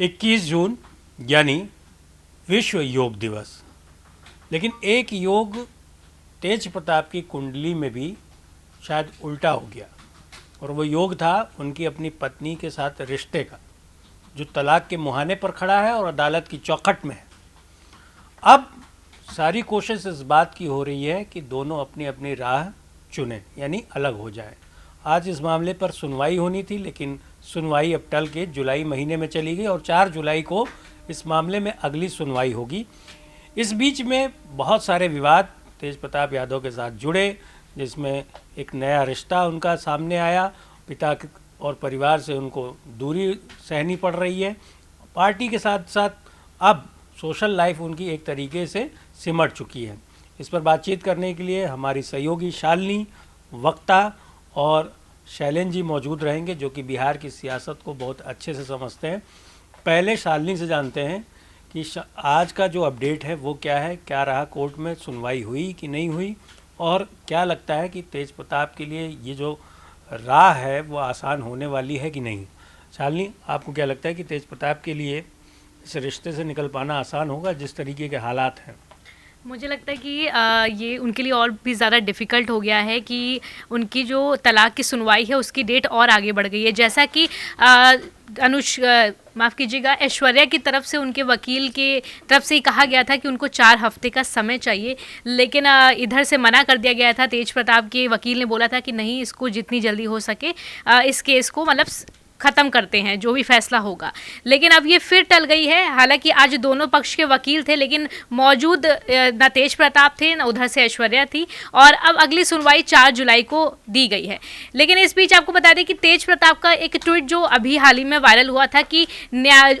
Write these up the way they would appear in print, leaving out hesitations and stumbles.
21 जून यानी विश्व योग दिवस। लेकिन एक योग तेज प्रताप की कुंडली में भी शायद उल्टा हो गया, और वो योग था उनकी अपनी पत्नी के साथ रिश्ते का, जो तलाक के मुहाने पर खड़ा है और अदालत की चौखट में है। अब सारी कोशिश इस बात की हो रही है कि दोनों अपनी अपनी राह चुनें, यानी अलग हो जाएं। आज इस मामले पर सुनवाई होनी थी, लेकिन सुनवाई अब टल के जुलाई महीने में चली गई और 4 जुलाई को इस मामले में अगली सुनवाई होगी। इस बीच में बहुत सारे विवाद तेज प्रताप यादव के साथ जुड़े, जिसमें एक नया रिश्ता उनका सामने आया, पिता और परिवार से उनको दूरी सहनी पड़ रही है। पार्टी के साथ साथ अब सोशल लाइफ उनकी एक तरीके से सिमट चुकी है। इस पर बातचीत करने के लिए हमारी सहयोगी शालिनी, वक्ता और शैलेन जी मौजूद रहेंगे, जो कि बिहार की सियासत को बहुत अच्छे से समझते हैं। पहले शालिनी से जानते हैं कि आज का जो अपडेट है वो क्या है, क्या रहा, कोर्ट में सुनवाई हुई कि नहीं हुई, और क्या लगता है कि तेज प्रताप के लिए ये जो राह है वो आसान होने वाली है कि नहीं। शालिनी, आपको क्या लगता है कि तेज प्रताप के लिए इस रिश्ते से निकल पाना आसान होगा जिस तरीके के हालात हैं? मुझे लगता है कि ये उनके लिए और भी ज़्यादा डिफ़िकल्ट हो गया है कि उनकी जो तलाक की सुनवाई है उसकी डेट और आगे बढ़ गई है। जैसा कि माफ़ कीजिएगा, ऐश्वर्या की तरफ से उनके वकील के तरफ से ही कहा गया था कि उनको 4 हफ्ते का समय चाहिए, लेकिन इधर से मना कर दिया गया था। तेज प्रताप के वकील ने बोला था कि नहीं, इसको जितनी जल्दी हो सके इस केस को मतलब ख़त्म करते हैं, जो भी फैसला होगा। लेकिन अब ये फिर टल गई है। हालांकि आज दोनों पक्ष के वकील थे, लेकिन मौजूद न तेज प्रताप थे न उधर से ऐश्वर्या थी, और अब अगली सुनवाई 4 जुलाई को दी गई है। लेकिन इस बीच आपको बता दें कि तेज प्रताप का एक ट्वीट जो अभी हाल ही में वायरल हुआ था कि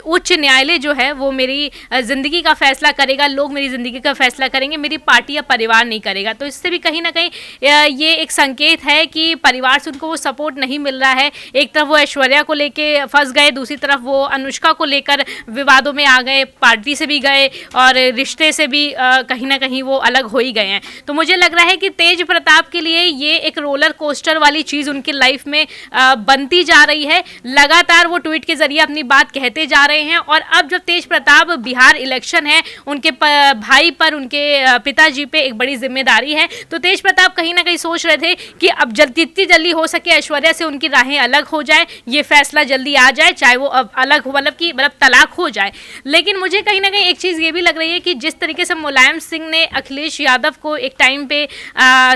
उच्च न्यायालय जो है वो मेरी ज़िंदगी का फैसला करेगा, लोग मेरी ज़िंदगी का फैसला करेंगे, मेरी पार्टी या परिवार नहीं करेगा। तो इससे भी कहीं ना कहीं ये एक संकेत है कि परिवार से उनको वो सपोर्ट नहीं मिल रहा है। एक तरफ वो ऐश्वर्या को लेके फंस गए, दूसरी तरफ वो अनुष्का को लेकर विवादों में आ गए, पार्टी से भी गए और रिश्ते से भी कहीं ना कहीं वो अलग हो ही गए हैं। तो मुझे लग रहा है कि तेज प्रताप के लिए ये एक रोलर कोस्टर वाली चीज़ उनकी लाइफ में बनती जा रही है। लगातार वो ट्वीट के जरिए अपनी बात कहते जा रहे हैं, और अब जब तेज प्रताप बिहार इलेक्शन है, उनके भाई पर, उनके पिताजी पे एक बड़ी जिम्मेदारी है, तो तेज प्रताप कहीं ना कहीं सोच रहे थे कि अब जितनी जल्दी हो सके ऐश्वर्या से उनकी राहें अलग हो जाए, ये फैसला जल्दी आ जाए, चाहे वो अब अलग हो, मतलब तलाक हो जाए। लेकिन मुझे कहीं ना कहीं एक चीज़ ये भी लग रही है कि जिस तरीके से मुलायम सिंह ने अखिलेश यादव को एक टाइम पे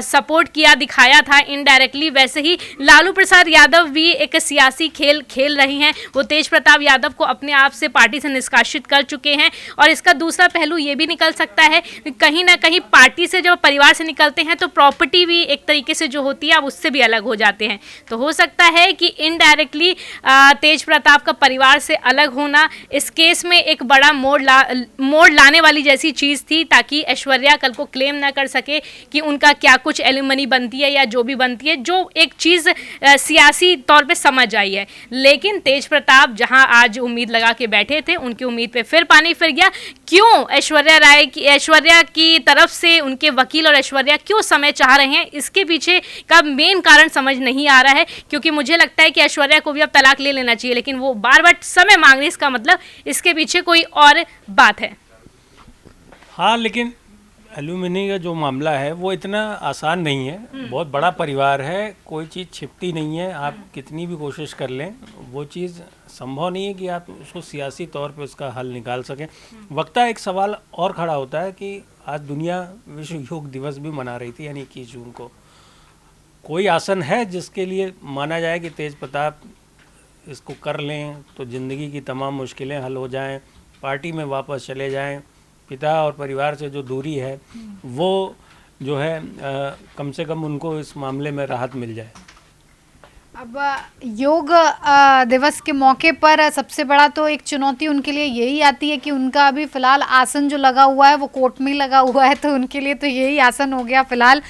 सपोर्ट किया, दिखाया था इनडायरेक्टली, वैसे ही लालू प्रसाद यादव भी एक सियासी खेल खेल रही हैं। वो तेज प्रताप यादव को अपने आप से पार्टी से निष्कासित कर चुके हैं, और इसका दूसरा पहलू ये भी निकल सकता है कहीं ना कहीं पार्टी से जब परिवार से निकलते हैं तो प्रॉपर्टी भी एक तरीके से जो होती है अब उससे भी अलग हो जाते हैं। तो हो सकता है कि इनडायरेक्टली तेज प्रताप का परिवार से अलग होना इस केस में एक बड़ा मोड़ लाने वाली जैसी चीज़ थी, ताकि ऐश्वर्या कल को क्लेम ना कर सके कि उनका क्या कुछ एलिमनी बनती है या जो भी बनती है, जो एक चीज़ सियासी तौर पे समझ आई है। लेकिन तेज प्रताप जहां आज उम्मीद लगा के बैठे थे, उनकी उम्मीद पे फिर पानी फिर गया। क्यों ऐश्वर्या की तरफ से उनके वकील और ऐश्वर्या क्यों समय चाह रहे हैं, इसके पीछे का मेन कारण समझ नहीं आ रहा है। क्योंकि मुझे लगता है कि ऐश्वर्या को भी अब तलाक ले लेना चाहिए, लेकिन वो बार बार समय मांग रही, इसका मतलब इसके पीछे कोई और बात है। हाँ, लेकिन एल्यूमिनी का जो मामला है वो इतना आसान नहीं है, बहुत बड़ा परिवार है, कोई चीज़ छिपती नहीं है। आप कितनी भी कोशिश कर लें, वो चीज़ संभव नहीं है कि आप उसको सियासी तौर पे उसका हल निकाल सकें। वक्ता, एक सवाल और खड़ा होता है कि आज दुनिया विश्व योग दिवस भी मना रही थी, यानी 21 जून को। कोई आसन है जिसके लिए माना जाए कि तेज प्रताप इसको कर लें तो ज़िंदगी की तमाम मुश्किलें हल हो जाएं, पार्टी में वापस चले जाएं, पिता और परिवार से जो दूरी है वो जो है कम से कम उनको इस मामले में राहत मिल जाए? अब योग दिवस के मौके पर सबसे बड़ा तो एक चुनौती उनके लिए यही आती है कि उनका अभी फिलहाल आसन जो लगा हुआ है वो कोर्ट में लगा हुआ है, तो उनके लिए तो यही आसन हो गया फिलहाल।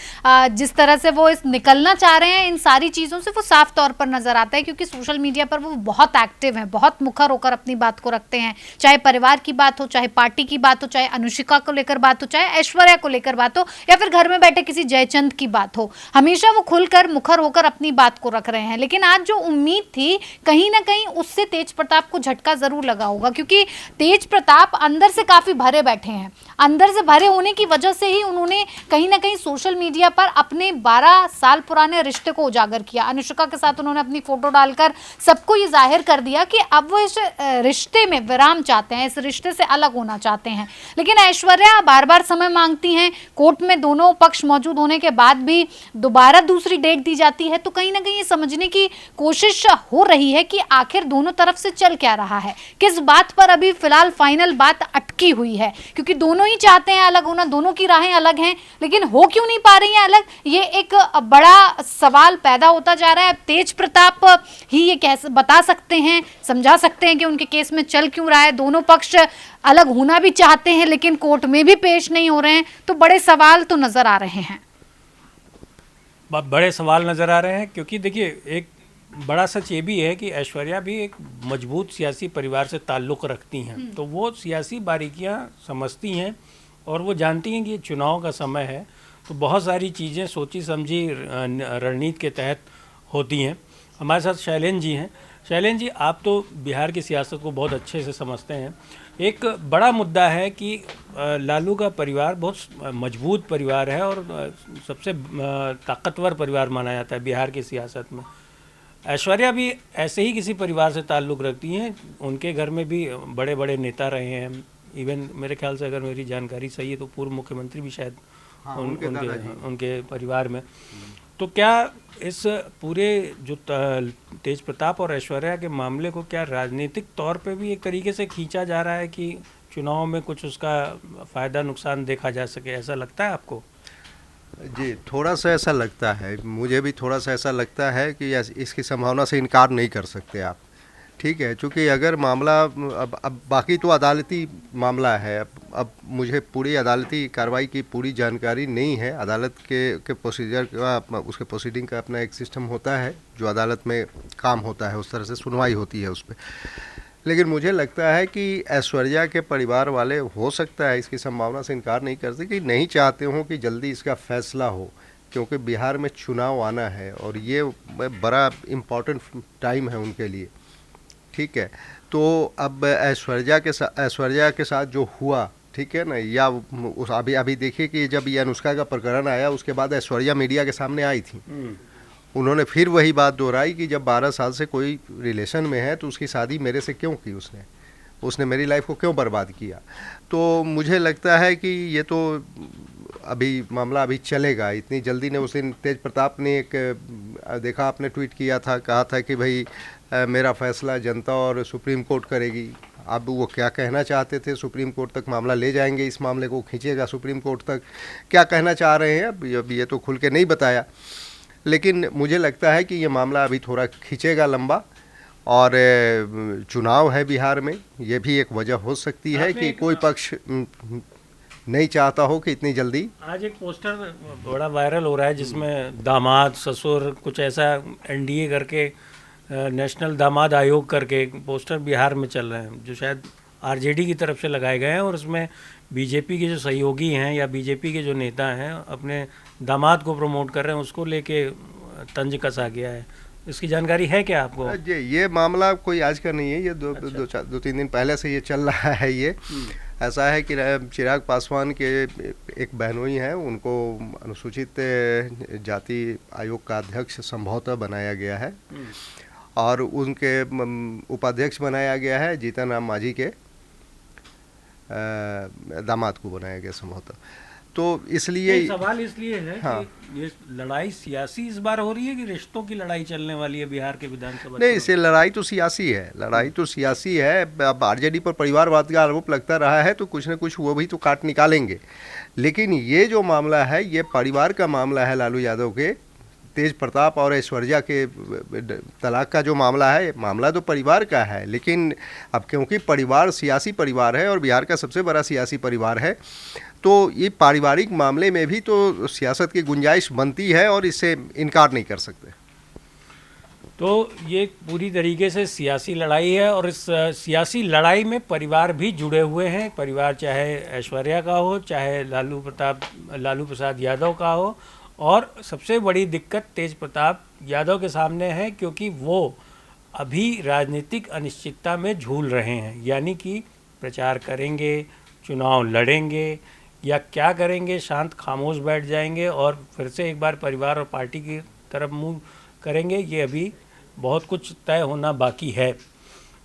जिस तरह से वो इस निकलना चाह रहे हैं इन सारी चीज़ों से, वो साफ तौर पर नजर आता है, क्योंकि सोशल मीडिया पर वो बहुत एक्टिव हैं, बहुत मुखर होकर अपनी बात को रखते हैं। चाहे परिवार की बात हो, चाहे पार्टी की बात हो, चाहे अनुष्का को लेकर बात हो, चाहे ऐश्वर्या को लेकर बात हो, या फिर घर में बैठे किसी जयचंद की बात हो, हमेशा वो खुलकर मुखर होकर अपनी बात को रख रहे हैं। हैं, लेकिन आज जो उम्मीद थी कहीं ना कहीं उससे तेज प्रताप को झटका जरूर लगा होगा, क्योंकि तेज प्रताप अंदर से काफी भरे बैठे हैं। अंदर से भरे होने की वजह से ही उन्होंने कहीं ना कहीं सोशल मीडिया पर अपने 12 साल पुराने रिश्ते को उजागर किया। अनुष्का के साथ उन्होंने अपनी फोटो डालकर सबको ये जाहिर कर दिया कि अब वो इस रिश्ते में विराम चाहते हैं, इस रिश्ते से अलग होना चाहते हैं। लेकिन ऐश्वर्या बार बार समय मांगती हैं, कोर्ट में दोनों पक्ष मौजूद होने के बाद भी दोबारा दूसरी डेट दी जाती है। तो कहीं ना कहीं ये समझने की कोशिश हो रही है कि आखिर दोनों तरफ से चल क्या रहा है, किस बात पर अभी फिलहाल फाइनल बात अटकी हुई है, क्योंकि दोनों ही चाहते हैं अलग होना, दोनों की राहें अलग हैं, लेकिन हो क्यों नहीं पा रही हैं अलग, ये एक बड़ा सवाल पैदा होता जा रहा है। अब तेज प्रताप ही ये बता सकते हैं, समझा सकते हैं कि उनके केस में चल क्यों रहा है। दोनों पक्ष अलग होना भी चाहते हैं लेकिन कोर्ट में भी पेश नहीं हो रहे हैं, तो बड़े सवाल तो नजर आ रहे हैं। बड़े सवाल नज़र आ रहे हैं, क्योंकि देखिए एक बड़ा सच ये भी है कि ऐश्वर्या भी एक मजबूत सियासी परिवार से ताल्लुक़ रखती हैं, तो वो सियासी बारीकियां समझती हैं और वो जानती हैं कि ये चुनाव का समय है, तो बहुत सारी चीज़ें सोची समझी रणनीति के तहत होती हैं। हमारे साथ शैलेंद्र जी हैं। शैलेंद्र जी, आप तो बिहार की सियासत को बहुत अच्छे से समझते हैं। एक बड़ा मुद्दा है कि लालू का परिवार बहुत मजबूत परिवार है और सबसे ताकतवर परिवार माना जाता है बिहार की सियासत में। ऐश्वर्या भी ऐसे ही किसी परिवार से ताल्लुक़ रखती हैं, उनके घर में भी बड़े बड़े नेता रहे हैं। इवन मेरे ख्याल से अगर मेरी जानकारी सही है तो पूर्व मुख्यमंत्री भी शायद उनके परिवार में। तो क्या इस पूरे जो तेज प्रताप और ऐश्वर्या के मामले को क्या राजनीतिक तौर पे भी एक तरीके से खींचा जा रहा है कि चुनाव में कुछ उसका फ़ायदा नुकसान देखा जा सके, ऐसा लगता है आपको? जी, थोड़ा सा ऐसा लगता है, मुझे भी थोड़ा सा ऐसा लगता है कि इसकी संभावना से इनकार नहीं कर सकते आप। ठीक है, चूँकि अगर मामला अब बाकी तो अदालती मामला है, अब मुझे पूरी अदालती कार्रवाई की पूरी जानकारी नहीं है। अदालत के प्रोसीजर का, उसके प्रोसीडिंग का अपना एक सिस्टम होता है जो अदालत में काम होता है, उस तरह से सुनवाई होती है उस पर। लेकिन मुझे लगता है कि ऐश्वर्या के परिवार वाले, हो सकता है इसकी संभावना से इनकार नहीं कर सकते, कि नहीं चाहते हों कि जल्दी इसका फैसला हो, क्योंकि बिहार में चुनाव आना है और ये बड़ा इम्पॉर्टेंट टाइम है उनके लिए। ठीक है, तो अब ऐश्वर्या के साथ जो हुआ, ठीक है ना, या उस अभी देखिए कि जब ये अनुष्का का प्रकरण आया उसके बाद ऐश्वर्या मीडिया के सामने आई थी, उन्होंने फिर वही बात दोहराई कि जब 12 साल से कोई रिलेशन में है तो उसकी शादी मेरे से क्यों की, उसने मेरी लाइफ को क्यों बर्बाद किया। तो मुझे लगता है कि ये तो अभी मामला अभी चलेगा, इतनी जल्दी ने। उस दिन तेज प्रताप ने एक देखा, आपने ट्वीट किया था, कहा था कि भाई मेरा फैसला जनता और सुप्रीम कोर्ट करेगी। अब वो क्या कहना चाहते थे, सुप्रीम कोर्ट तक मामला ले जाएंगे, इस मामले को खींचेगा सुप्रीम कोर्ट तक, क्या कहना चाह रहे हैं अब ये तो खुल के नहीं बताया। लेकिन मुझे लगता है कि ये मामला अभी थोड़ा खींचेगा लंबा, और चुनाव है बिहार में, ये भी एक वजह हो सकती है कि कोई पक्ष नहीं चाहता हो कि इतनी जल्दी। आज एक पोस्टर बड़ा वायरल हो रहा है जिसमें दामाद ससुर कुछ ऐसा एनडीए करके, नेशनल दामाद आयोग करके पोस्टर बिहार में चल रहे हैं, जो शायद आरजेडी की तरफ से लगाए गए हैं, और उसमें बीजेपी के जो सहयोगी हैं या बीजेपी के जो नेता हैं अपने दामाद को प्रमोट कर रहे हैं, उसको लेके तंज कसा गया है। इसकी जानकारी है क्या आपको? जी, ये मामला कोई आज का नहीं है, ये दो तीन दिन पहले से ये चल रहा है। ये ऐसा है कि चिराग पासवान के एक बहनोई हैं, उनको अनुसूचित जाति आयोग का अध्यक्ष संभवतः बनाया गया है, और उनके उपाध्यक्ष बनाया गया है जीतन राम मांझी के दामाद को बनाया गया संभवतः। तो इसलिए सवाल इसलिए है हाँ, कि ये लड़ाई सियासी इस बार हो रही है कि रिश्तों की लड़ाई चलने वाली है बिहार के विधानसभा? नहीं, इसे लड़ाई तो सियासी है, लड़ाई तो सियासी है। अब आरजेडी पर परिवारवाद का आरोप लगता रहा है, तो कुछ न कुछ वो भी तो काट निकालेंगे। लेकिन ये जो मामला है, ये परिवार का मामला है लालू यादव के, तेज प्रताप और ऐश्वर्या के तलाक का जो मामला है, मामला तो परिवार का है। लेकिन अब क्योंकि परिवार सियासी परिवार है और बिहार का सबसे बड़ा सियासी परिवार है, तो ये पारिवारिक मामले में भी तो सियासत की गुंजाइश बनती है और इससे इनकार नहीं कर सकते। तो ये पूरी तरीके से सियासी लड़ाई है, और इस सियासी लड़ाई में परिवार भी जुड़े हुए हैं। परिवार चाहे ऐश्वर्या का हो, चाहे लालू प्रसाद यादव का हो, और सबसे बड़ी दिक्कत तेज प्रताप यादव के सामने है, क्योंकि वो अभी राजनीतिक अनिश्चितता में झूल रहे हैं। यानी कि प्रचार करेंगे, चुनाव लड़ेंगे या क्या करेंगे, शांत खामोश बैठ जाएंगे और फिर से एक बार परिवार और पार्टी की तरफ मुंह करेंगे, ये अभी बहुत कुछ तय होना बाकी है।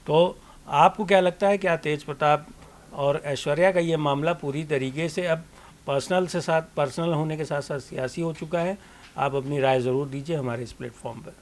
तो आपको क्या लगता है, क्या तेज प्रताप और ऐश्वर्या का ये मामला पूरी तरीके से अब पर्सनल होने के साथ साथ सियासी हो चुका है? आप अपनी राय ज़रूर दीजिए हमारे इस प्लेटफॉर्म पर।